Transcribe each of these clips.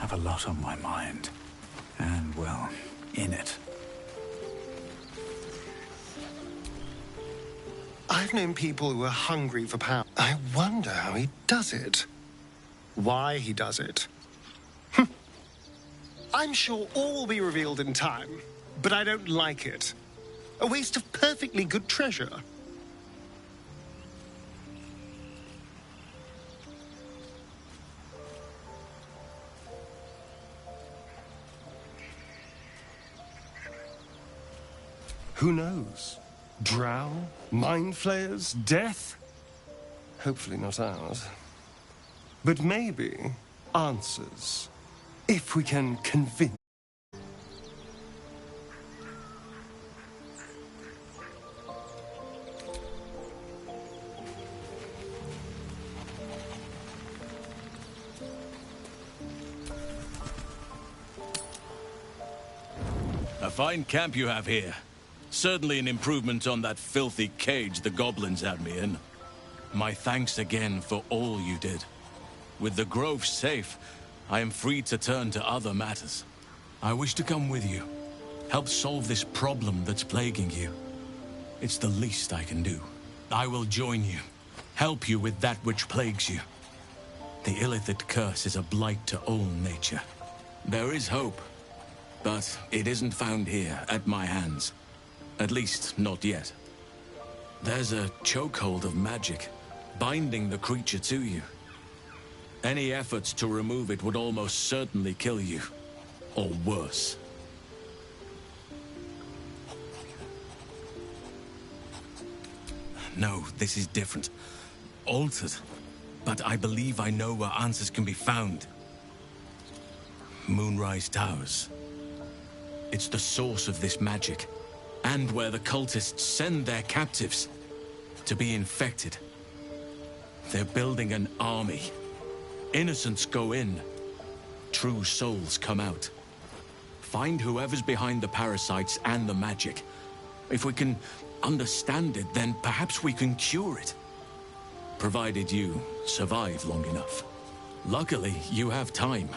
have a lot on my mind. And, well, in it. I've known people who are hungry for power. I wonder how he does it. Why he does it. I'm sure all will be revealed in time, but I don't like it. A waste of perfectly good treasure. Who knows? Drow? Mind flayers? Death? Hopefully not ours. But maybe answers. If we can convince. A fine camp you have here. Certainly an improvement on that filthy cage the goblins had me in. My thanks again for all you did. With the grove safe, I am free to turn to other matters. I wish to come with you. Help solve this problem that's plaguing you. It's the least I can do. I will join you. Help you with that which plagues you. The Illithid curse is a blight to all nature. There is hope. But it isn't found here, at my hands. At least, not yet. There's a chokehold of magic, binding the creature to you. Any efforts to remove it would almost certainly kill you. Or worse. No, this is different. Altered. But I believe I know where answers can be found. Moonrise Towers. It's the source of this magic, and where the cultists send their captives to be infected. They're building an army. Innocents go in, true souls come out. Find whoever's behind the parasites and the magic. If we can understand it, then perhaps we can cure it. Provided you survive long enough. Luckily, you have time.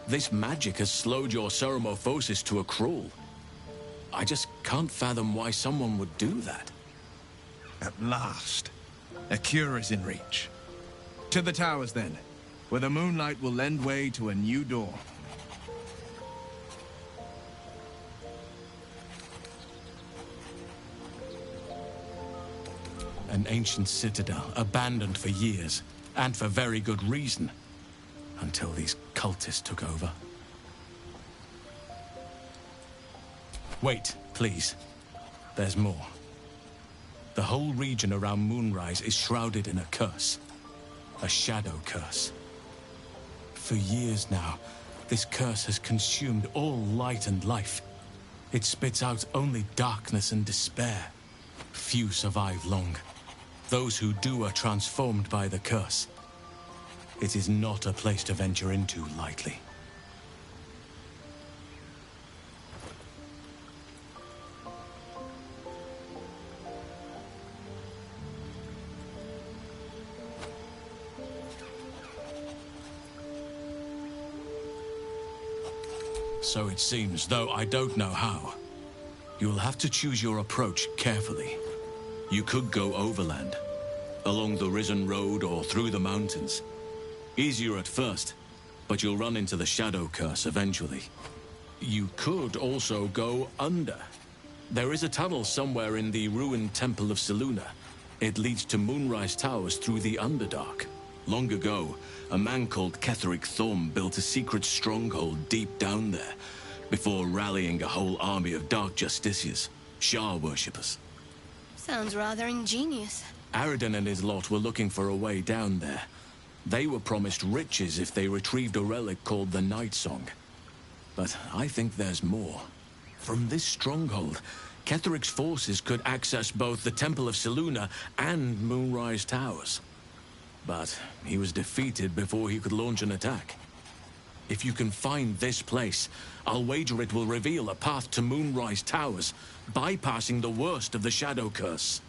This magic has slowed your ceremophosis to a crawl. I just can't fathom why someone would do that. At last, a cure is in reach. To the towers, then, where the moonlight will lend way to a new dawn. An ancient citadel, abandoned for years, and for very good reason. Until these cultists took over. Wait, please. There's more. The whole region around Moonrise is shrouded in a curse. A shadow curse. For years now, this curse has consumed all light and life. It spits out only darkness and despair. Few survive long. Those who do are transformed by the curse. It is not a place to venture into lightly. So it seems, though I don't know how. You'll have to choose your approach carefully. You could go overland, along the Risen Road or through the mountains. Easier at first, but you'll run into the Shadow Curse eventually. You could also go under. There is a tunnel somewhere in the ruined Temple of Selûne. It leads to Moonrise Towers through the Underdark. Long ago, a man called Ketheric Thorm built a secret stronghold deep down there, before rallying a whole army of Dark Justiciars, Shah worshippers. Sounds rather ingenious. Aradin and his lot were looking for a way down there. They were promised riches if they retrieved a relic called the Night Song. But I think there's more. From this stronghold, Ketheric's forces could access both the Temple of Selûne and Moonrise Towers. But he was defeated before he could launch an attack. If you can find this place, I'll wager it will reveal a path to Moonrise Towers, bypassing the worst of the Shadow Curse.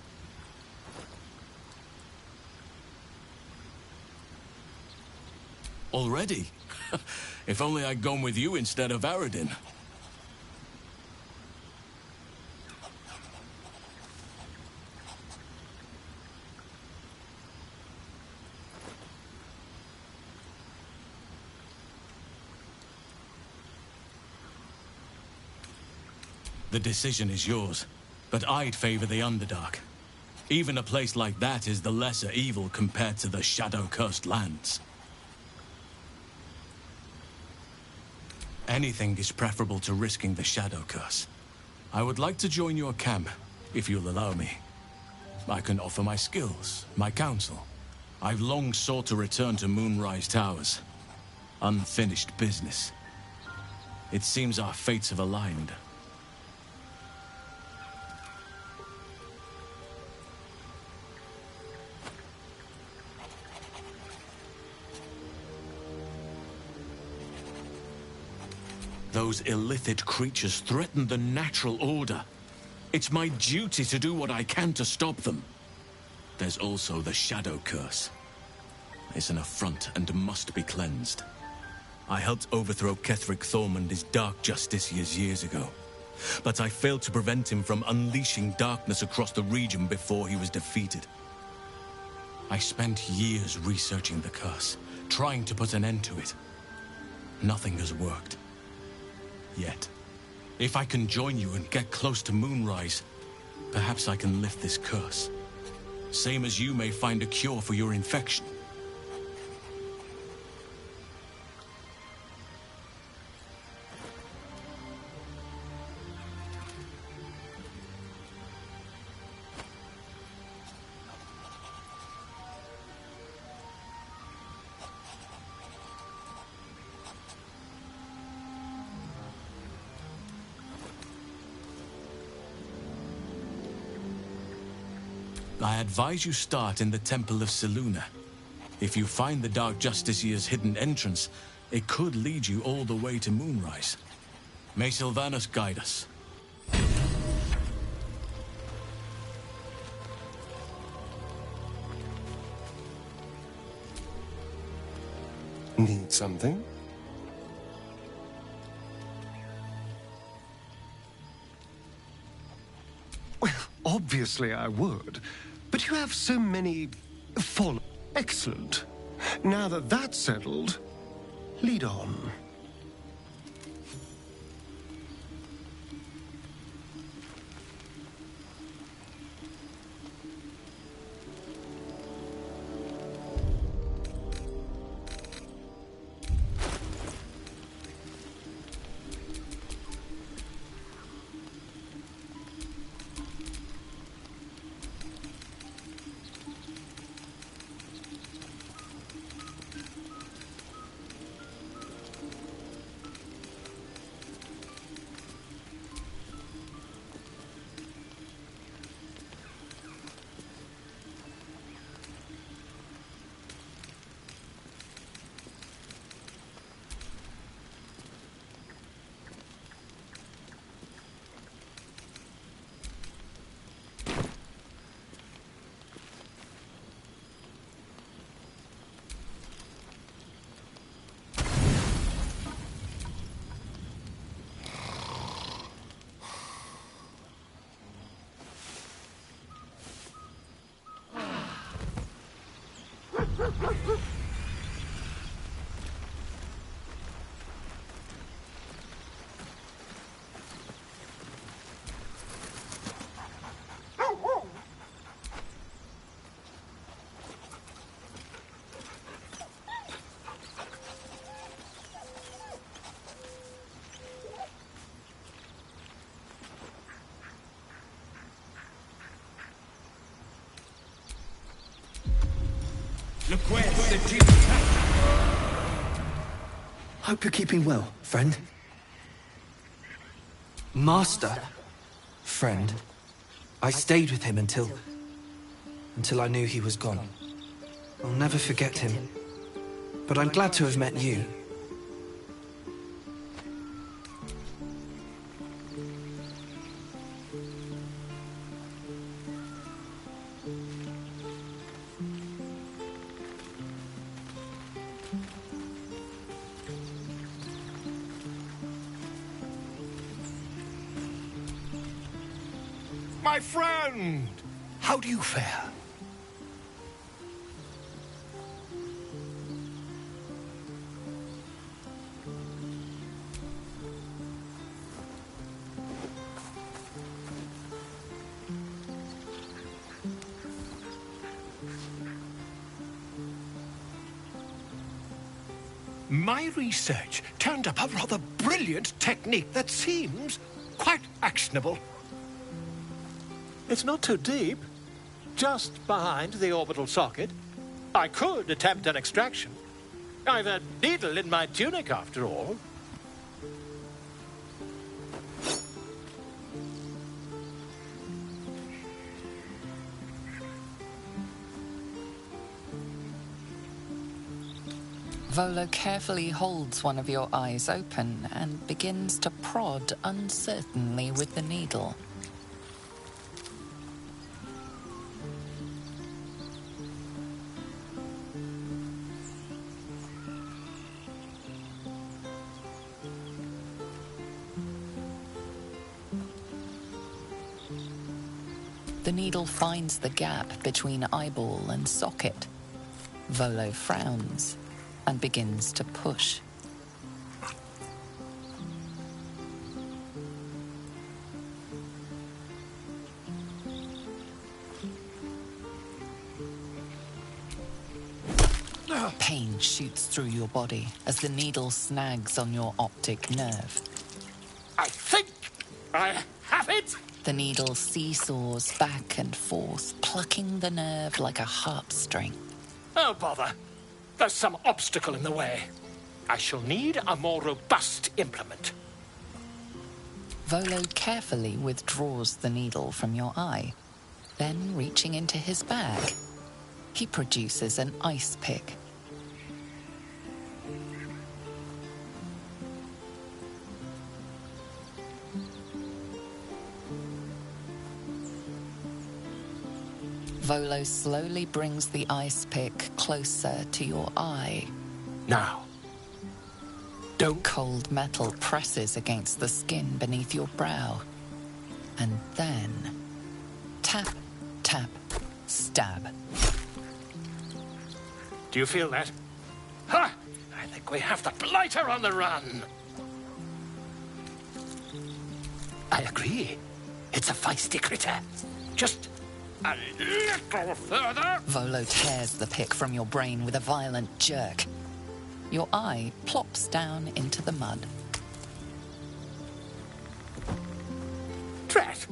Already? If only I'd gone with you instead of Aradin. The decision is yours, but I'd favor the Underdark. Even a place like that is the lesser evil compared to the shadow-cursed lands. Anything is preferable to risking the shadow curse. I would like to join your camp, if you'll allow me. I can offer my skills, my counsel. I've long sought to return to Moonrise Towers. Unfinished business. It seems our fates have aligned. Those illithid creatures threaten the natural order. It's my duty to do what I can to stop them. There's also the Shadow Curse. It's an affront and must be cleansed. I helped overthrow Ketheric Thorm and his Dark Justiciars years ago, but I failed to prevent him from unleashing darkness across the region before he was defeated. I spent years researching the curse, trying to put an end to it. Nothing has worked. Yet, if I can join you and get close to Moonrise, perhaps I can lift this curse. Same as you may find a cure for your infection. I advise you start in the Temple of Selûne. If you find the Dark Justiciar's hidden entrance, it could lead you all the way to Moonrise. May Sylvanas guide us. Need something? Well, obviously I would. But you have so many followers. Excellent. Now that that's settled, lead on. Hope you're keeping well, friend. Master? Friend. I stayed with him until I knew he was gone. I'll never forget him. But I'm glad to have met you. My friend! How do you fare? My research turned up a rather brilliant technique that seems quite actionable. It's not too deep. Just behind the orbital socket. I could attempt an extraction. I've a needle in my tunic, after all. Volo carefully holds one of your eyes open and begins to prod uncertainly with the needle. The needle finds the gap between eyeball and socket. Volo frowns and begins to push. Pain shoots through your body as the needle snags on your optic nerve. I think I have it! The needle seesaws back and forth, plucking the nerve like a harp-string. Oh, bother. There's some obstacle in the way. I shall need a more robust implement. Volo carefully withdraws the needle from your eye. Then, reaching into his bag, he produces an ice pick. Volo slowly brings the ice pick closer to your eye. Now, don't... Cold metal presses against the skin beneath your brow. And then... tap, tap, stab. Do you feel that? Ha! I think we have the blighter on the run. I agree. It's a feisty critter. Just... a little further. Volo tears the pick from your brain with a violent jerk. Your eye plops down into the mud. Drat!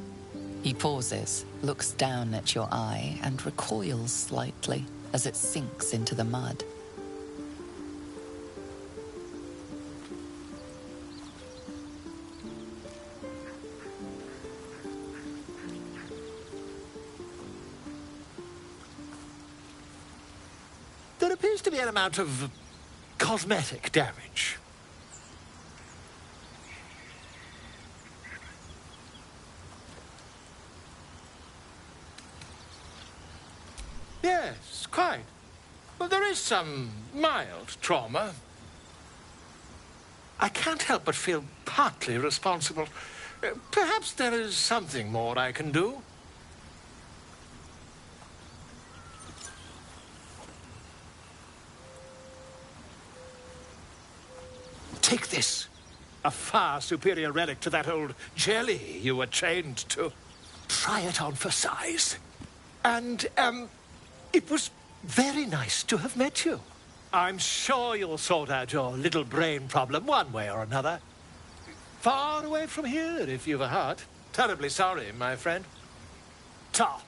He pauses, looks down at your eye, and recoils slightly as it sinks into the mud. There appears to be an amount of cosmetic damage. Yes, quite. But there is some mild trauma. I can't help but feel partly responsible. Perhaps there is something more I can do. Take this. A far superior relic to that old jelly you were chained to. Try it on for size. And, it was very nice to have met you. I'm sure you'll sort out your little brain problem one way or another. Far away from here, if you've a heart. Terribly sorry, my friend. Ta.